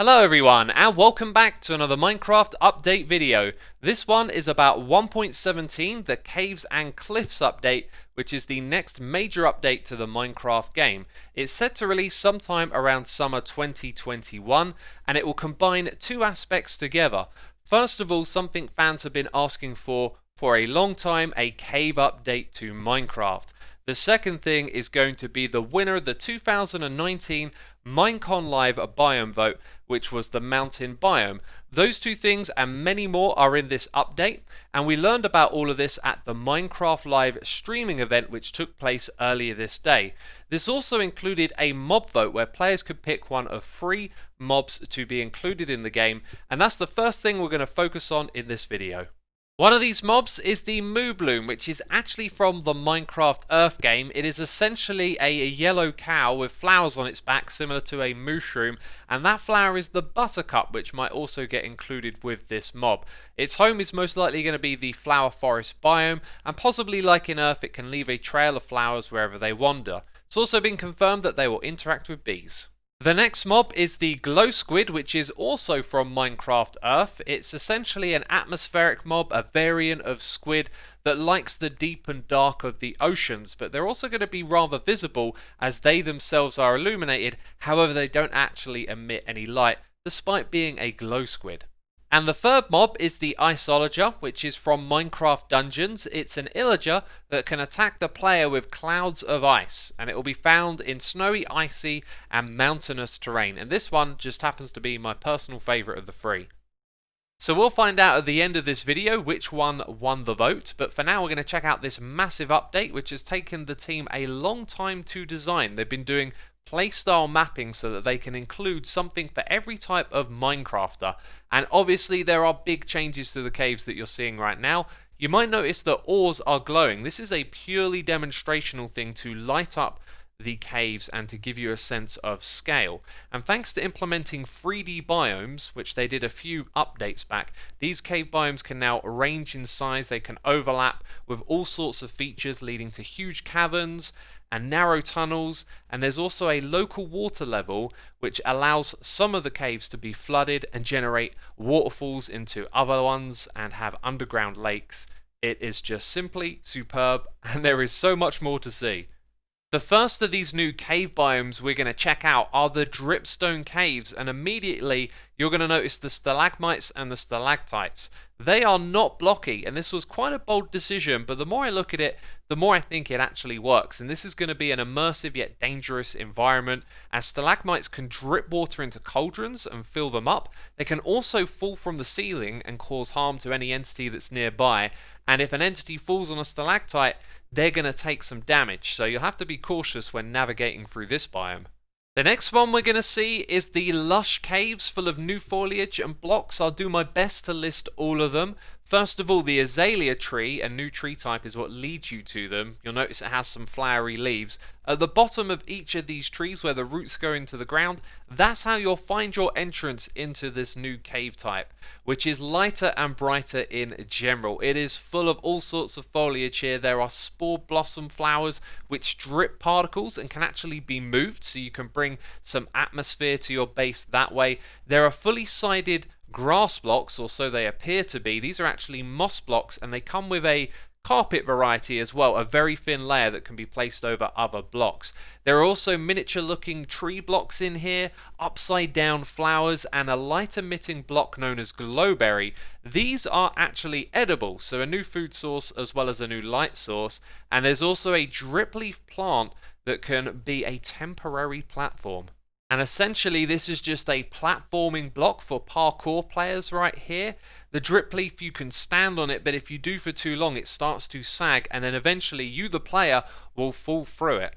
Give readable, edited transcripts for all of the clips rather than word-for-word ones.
Hello everyone and welcome back to another Minecraft update video. This one is about 1.17, the Caves and Cliffs update, which is the next major update to the Minecraft game. It's set to release sometime around summer 2021 and it will combine two aspects together. First of all, something fans have been asking for a long time, a cave update to Minecraft. The second thing is going to be the winner of the 2019 Minecon Live biome vote, which was the mountain biome. Those two things and many more are in this update, and we learned about all of this at the Minecraft Live streaming event which took place earlier this day. This also included a mob vote where players could pick one of 3 mobs to be included in the game, and that's the first thing we're going to focus on in this video. One of these mobs is the Moo Bloom, which is actually from the Minecraft Earth game. It is essentially a yellow cow with flowers on its back similar to a mushroom, and that flower is the buttercup, which might also get included with this mob. Its home is most likely going to be the flower forest biome, and possibly like in Earth it can leave a trail of flowers wherever they wander. It's also been confirmed that they will interact with bees. The next mob is the Glow Squid, which is also from Minecraft Earth. It's essentially an atmospheric mob, a variant of squid that likes the deep and dark of the oceans, but they're also going to be rather visible as they themselves are illuminated, however they don't actually emit any light, despite being a glow squid. And the third mob is the Iceologer, which is from Minecraft Dungeons. It's an illager that can attack the player with clouds of ice, and it will be found in snowy, icy, and mountainous terrain. And this one just happens to be my personal favourite of the 3. So we'll find out at the end of this video which one won the vote, but for now we're going to check out this massive update which has taken the team a long time to design. They've been doing playstyle mapping so that they can include something for every type of Minecrafter, and obviously there are big changes to the caves that you're seeing right now. You might notice that ores are glowing. This is a purely demonstrational thing to light up the caves and to give you a sense of scale, and thanks to implementing 3D biomes, which they did a few updates back, these cave biomes can now range in size. They can overlap with all sorts of features leading to huge caverns and narrow tunnels, and there's also a local water level which allows some of the caves to be flooded and generate waterfalls into other ones and have underground lakes. It is just simply superb, and there is so much more to see. The first of these new cave biomes we're going to check out are the Dripstone Caves, and immediately you're going to notice the Stalagmites and the Stalactites. They are not blocky, and this was quite a bold decision, but the more I look at it, the more I think it actually works. And this is going to be an immersive yet dangerous environment, as stalagmites can drip water into cauldrons and fill them up. They can also fall from the ceiling and cause harm to any entity that's nearby, and if an entity falls on a stalactite, they're going to take some damage, so you'll have to be cautious when navigating through this biome. The next one we're going to see is the Lush Caves, full of new foliage and blocks. I'll do my best to list all of them. First of all, the Azalea tree, a new tree type, is what leads you to them. You'll notice it has some flowery leaves. At the bottom of each of these trees where the roots go into the ground, that's how you'll find your entrance into this new cave type, which is lighter and brighter in general. It is full of all sorts of foliage here. There are spore blossom flowers which drip particles and can actually be moved, so you can bring some atmosphere to your base that way. There are fully sided grass blocks, or so they appear to be. These are actually moss blocks, and they come with a carpet variety as well, a very thin layer that can be placed over other blocks. There are also miniature looking tree blocks in here, upside down flowers, and a light emitting block known as Glowberry. These are actually edible, so a new food source as well as a new light source, and there's also a dripleaf plant that can be a temporary platform. And essentially this is just a platforming block for parkour players right here. The drip leaf, you can stand on it, but if you do for too long it starts to sag, and then eventually you, the player, will fall through it.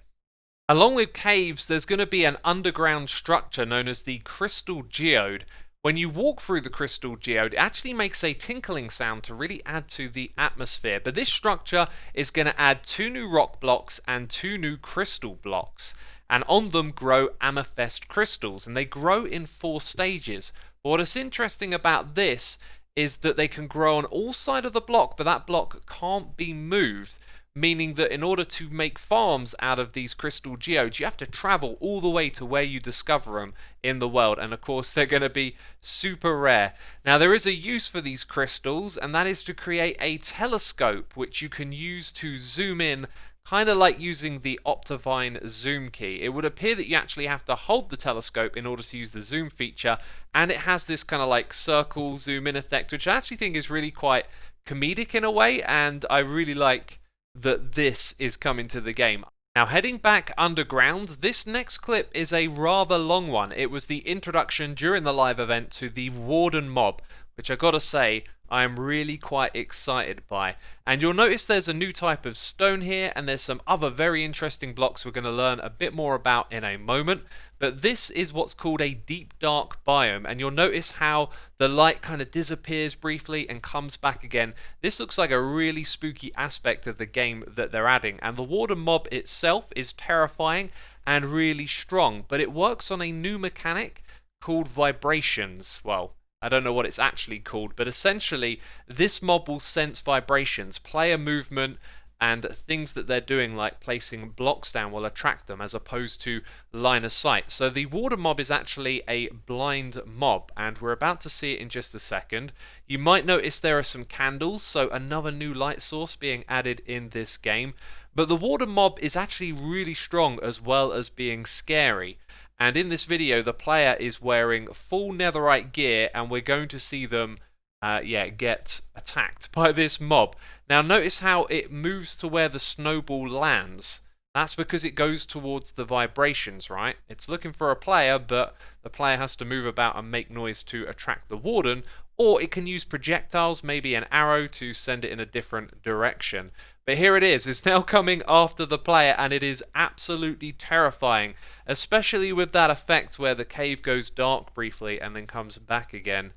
Along with caves, there's going to be an underground structure known as the Crystal Geode. When you walk through the Crystal Geode, it actually makes a tinkling sound to really add to the atmosphere. But this structure is going to add 2 new rock blocks and 2 new crystal blocks, and on them grow amethyst crystals, and they grow in 4 stages. But what is interesting about this is that they can grow on all sides of the block, but that block can't be moved, meaning that in order to make farms out of these crystal geodes, you have to travel all the way to where you discover them in the world, and of course they're going to be super rare. Now there is a use for these crystals, and that is to create a telescope which you can use to zoom in, kind of like using the Optivine zoom key. It would appear that you actually have to hold the telescope in order to use the zoom feature, and it has this kind of like circle zoom in effect, which I actually think is really quite comedic in a way, and I really like that this is coming to the game. Now heading back underground, this next clip is a rather long one. It was the introduction during the live event to the Warden mob, which I gotta say I am really quite excited by. And you'll notice there's a new type of stone here, and there's some other very interesting blocks we're going to learn a bit more about in a moment. But this is what's called a deep dark biome, and you'll notice how the light kind of disappears briefly and comes back again. This looks like a really spooky aspect of the game that they're adding, and the Warden mob itself is terrifying and really strong, but it works on a new mechanic called vibrations. Well, I don't know what it's actually called, but essentially this mob will sense vibrations, player movement, and things that they're doing like placing blocks down will attract them as opposed to line of sight. So the Warden mob is actually a blind mob, and we're about to see it in just a second. You might notice there are some candles, so another new light source being added in this game. But the Warden mob is actually really strong as well as being scary. And in this video, the player is wearing full netherite gear, and we're going to see them get attacked by this mob. Now notice how it moves to where the snowball lands. That's because it goes towards the vibrations, right? It's looking for a player, but the player has to move about and make noise to attract the Warden, or it can use projectiles, maybe an arrow, to send it in a different direction. But here it is, it's now coming after the player, and it is absolutely terrifying, especially with that effect where the cave goes dark briefly and then comes back again.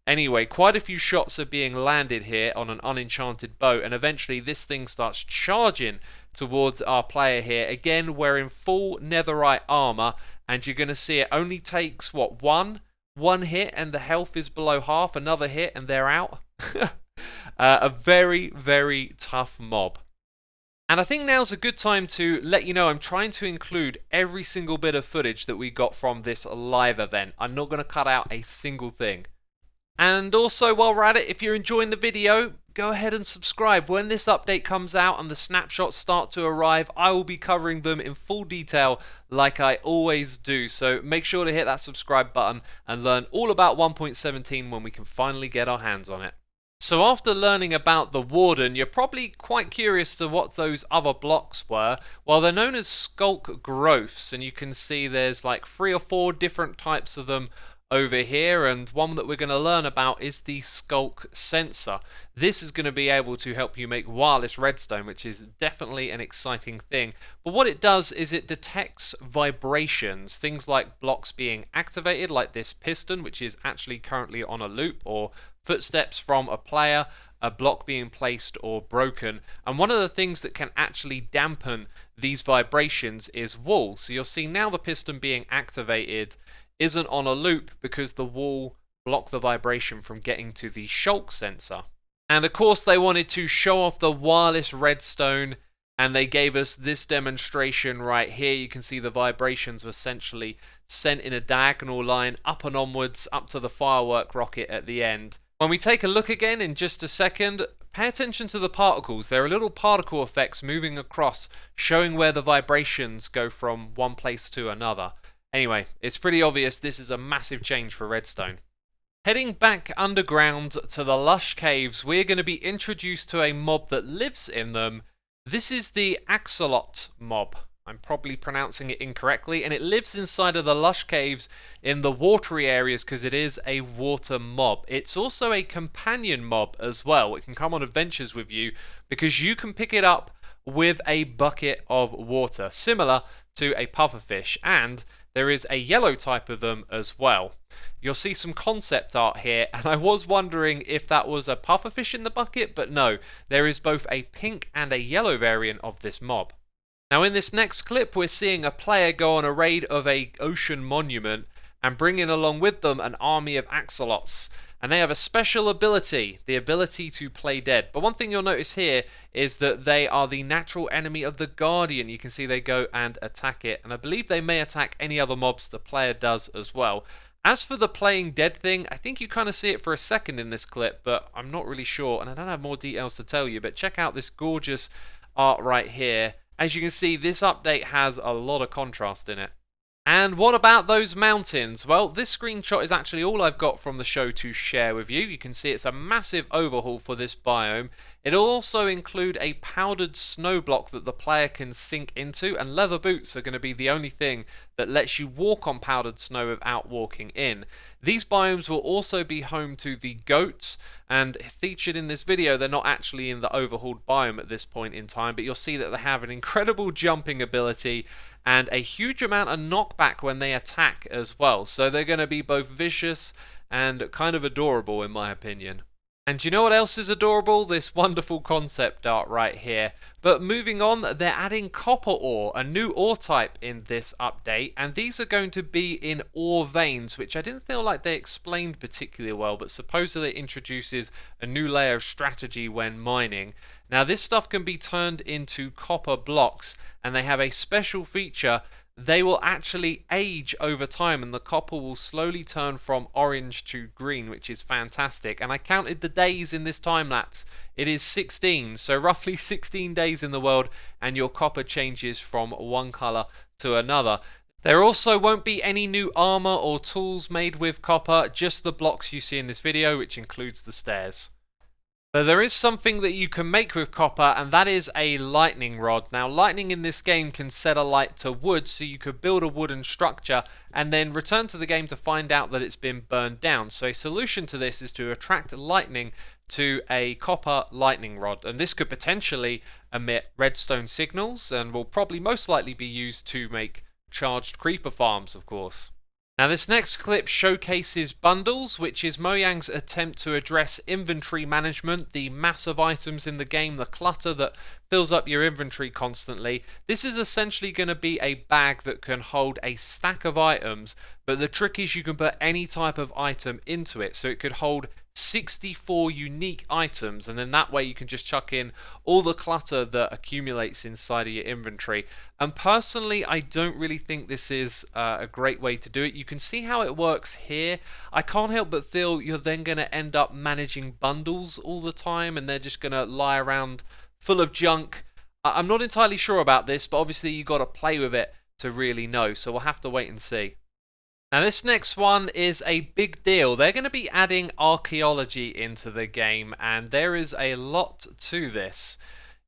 Anyway, quite a few shots are being landed here on an unenchanted bow, and eventually this thing starts charging towards our player here, again wearing full netherite armor, and you're going to see it only takes, what, one hit and the health is below half, another hit and they're out. A very, very tough mob. And I think now's a good time to let you know I'm trying to include every single bit of footage that we got from this live event. I'm not going to cut out a single thing. And also, while we're at it, if you're enjoying the video, go ahead and subscribe. When this update comes out and the snapshots start to arrive, I will be covering them in full detail like I always do. So make sure to hit that subscribe button and learn all about 1.17 when we can finally get our hands on it. So after learning about the Warden, you're probably quite curious to what those other blocks were. Well, they're known as Sculk growths, and you can see there's like 3 or 4 different types of them over here, and one that we're going to learn about is the Sculk sensor. This is going to be able to help you make wireless redstone, which is definitely an exciting thing. But what it does is it detects vibrations, things like blocks being activated, like this piston, which is actually currently on a loop, or footsteps from a player, a block being placed or broken. And one of the things that can actually dampen these vibrations is wool. So you'll see now the piston being activated isn't on a loop because the wool blocked the vibration from getting to the Sculk sensor. And of course they wanted to show off the wireless redstone, and they gave us this demonstration right here. You can see the vibrations were essentially sent in a diagonal line up and onwards up to the firework rocket at the end. When we take a look again in just a second, pay attention to the particles. There are little particle effects moving across, showing where the vibrations go from one place to another. Anyway, it's pretty obvious this is a massive change for redstone. Heading back underground to the Lush Caves, we're going to be introduced to a mob that lives in them. This is the Axolotl mob. I'm probably pronouncing it incorrectly, and it lives inside of the Lush Caves in the watery areas because it is a water mob. It's also a companion mob as well. It can come on adventures with you because you can pick it up with a bucket of water, similar to a pufferfish, and there is a yellow type of them as well. You'll see some concept art here, and I was wondering if that was a pufferfish in the bucket, but no, there is both a pink and a yellow variant of this mob. Now in this next clip, we're seeing a player go on a raid of a ocean monument and bring in along with them an army of axolotls. and they have a special ability, the ability to play dead. But one thing you'll notice here is that they are the natural enemy of the Guardian. You can see they go and attack it, and I believe they may attack any other mobs the player does as well. As for the playing dead thing, I think you kind of see it for a second in this clip, but I'm not really sure, and I don't have more details to tell you. But check out this gorgeous art right here. As you can see, this update has a lot of contrast in it. And what about those mountains? Well, this screenshot is actually all I've got from the show to share with you. You can see it's a massive overhaul for this biome. It'll also include a powdered snow block that the player can sink into, and leather boots are going to be the only thing that lets you walk on powdered snow without walking in. These biomes will also be home to the goats, and featured in this video, they're not actually in the overhauled biome at this point in time, but you'll see that they have an incredible jumping ability and a huge amount of knockback when they attack as well. So they're going to be both vicious and kind of adorable in my opinion. And you know what else is adorable? This wonderful concept art right here. But moving on, they're adding copper ore, a new ore type in this update, and these are going to be in ore veins, which I didn't feel like they explained particularly well, but supposedly it introduces a new layer of strategy when mining. Now this stuff can be turned into copper blocks, and they have a special feature. They will actually age over time, and the copper will slowly turn from orange to green, which is fantastic. And I counted the days in this time lapse. It is 16, so roughly 16 days in the world, and your copper changes from one color to another. There also won't be any new armor or tools made with copper, just the blocks you see in this video, which includes the stairs. But there is something that you can make with copper, and that is a lightning rod. Now, lightning in this game can set alight to wood, so you could build a wooden structure and then return to the game to find out that it's been burned down. So a solution to this is to attract lightning to a copper lightning rod, and this could potentially emit redstone signals and will probably most likely be used to make charged creeper farms, of course. Now this next clip showcases bundles, which is Mojang's attempt to address inventory management, the massive items in the game, the clutter that fills up your inventory constantly. This is essentially going to be a bag that can hold a stack of items, but the trick is you can put any type of item into it, so it could hold 64 unique items, and then that way you can just chuck in all the clutter that accumulates inside of your inventory. And personally, I don't really think this is a great way to do it. You can see how it works here. I can't help but feel you're then going to end up managing bundles all the time, and they're just going to lie around full of junk. I'm not entirely sure about this, but obviously you've got to play with it to really know, so we'll have to wait and see. Now this next one is a big deal. They're going to be adding archaeology into the game, and there is a lot to this.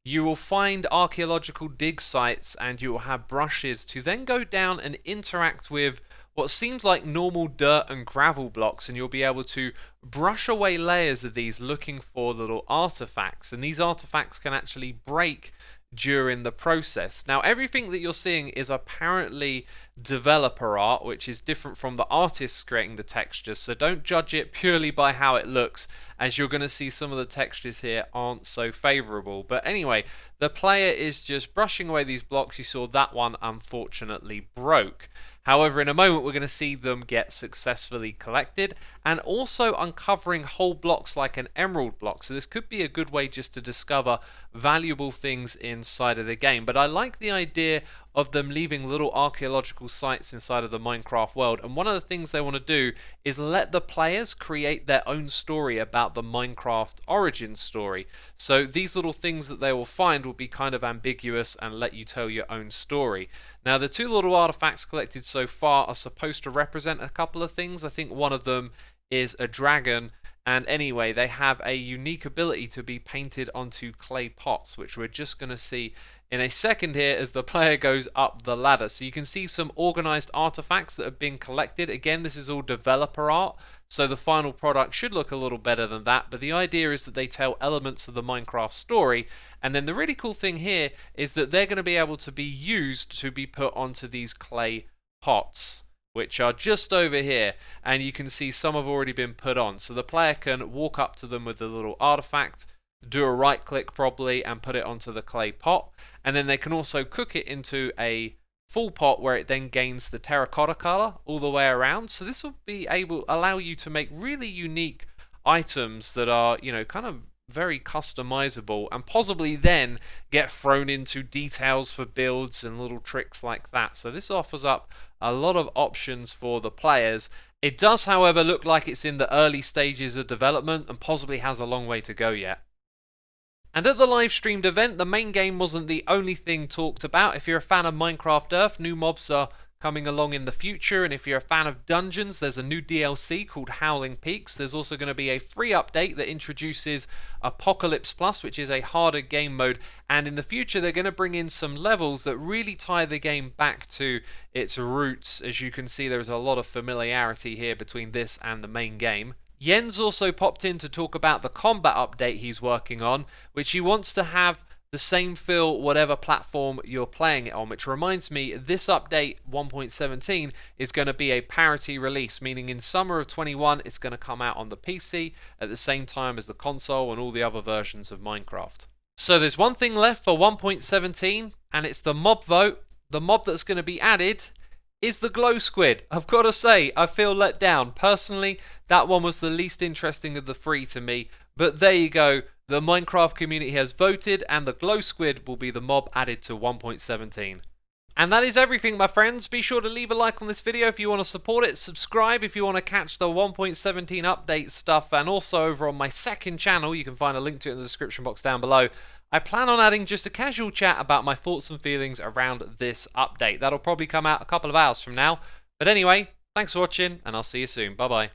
You will find archaeological dig sites, and you will have brushes to then go down and interact with what seems like normal dirt and gravel blocks, and you'll be able to brush away layers of these looking for little artifacts, and these artifacts can actually break during the process. Now everything that you're seeing is apparently developer art, which is different from the artists creating the textures, so don't judge it purely by how it looks, as you're going to see some of the textures here aren't so favorable. But anyway, the player is just brushing away these blocks. You saw that one unfortunately broke. However, in a moment we're going to see them get successfully collected, and also uncovering whole blocks like an emerald block. So this could be a good way just to discover valuable things inside of the game. But I like the idea of them leaving little archaeological sites inside of the Minecraft world, and one of the things they want to do is let the players create their own story about the Minecraft origin story. So these little things that they will find will be kind of ambiguous and let you tell your own story. Now the two little artifacts collected so far are supposed to represent a couple of things. I think one of them is a dragon, and anyway they have a unique ability to be painted onto clay pots, which we're just going to see in a second here as the player goes up the ladder. So you can see some organized artifacts that have been collected. Again, this is all developer art, so the final product should look a little better than that, but the idea is that they tell elements of the Minecraft story. And then the really cool thing here is that they're going to be able to be used to be put onto these clay pots, which are just over here, and you can see some have already been put on. So the player can walk up to them with the little artifact, do a right click probably, and put it onto the clay pot, and then they can also cook it into a full pot where it then gains the terracotta color all the way around. So this will be able allow you to make really unique items that are, kind of very customizable, and possibly then get thrown into details for builds and little tricks like that. So this offers up a lot of options for the players. It does, however, look like it's in the early stages of development and possibly has a long way to go yet. And at the live streamed event, the main game wasn't the only thing talked about. If you're a fan of Minecraft Earth, new mobs are coming along in the future, and if you're a fan of dungeons, there's a new DLC called Howling Peaks. There's also going to be a free update that introduces Apocalypse Plus, which is a harder game mode, and in the future they're going to bring in some levels that really tie the game back to its roots. As you can see, there's a lot of familiarity here between this and the main game. Jens also popped in to talk about the combat update he's working on, which he wants to have the same feel whatever platform you're playing it on, which reminds me, this update 1.17 is going to be a parity release, meaning in summer of 21 it's going to come out on the PC at the same time as the console and all the other versions of Minecraft. So there's one thing left for 1.17, and it's the mob vote. The mob that's going to be added is the glow squid. I've got to say, I feel let down. Personally, that one was the least interesting of the three to me, but there you go. The Minecraft community has voted, and the glow squid will be the mob added to 1.17. And that is everything, my friends. Be sure to leave a like on this video if you want to support it. Subscribe if you want to catch the 1.17 update stuff. And also over on my second channel, you can find a link to it in the description box down below. I plan on adding just a casual chat about my thoughts and feelings around this update. That'll probably come out a couple of hours from now. But anyway, thanks for watching, and I'll see you soon. Bye-bye.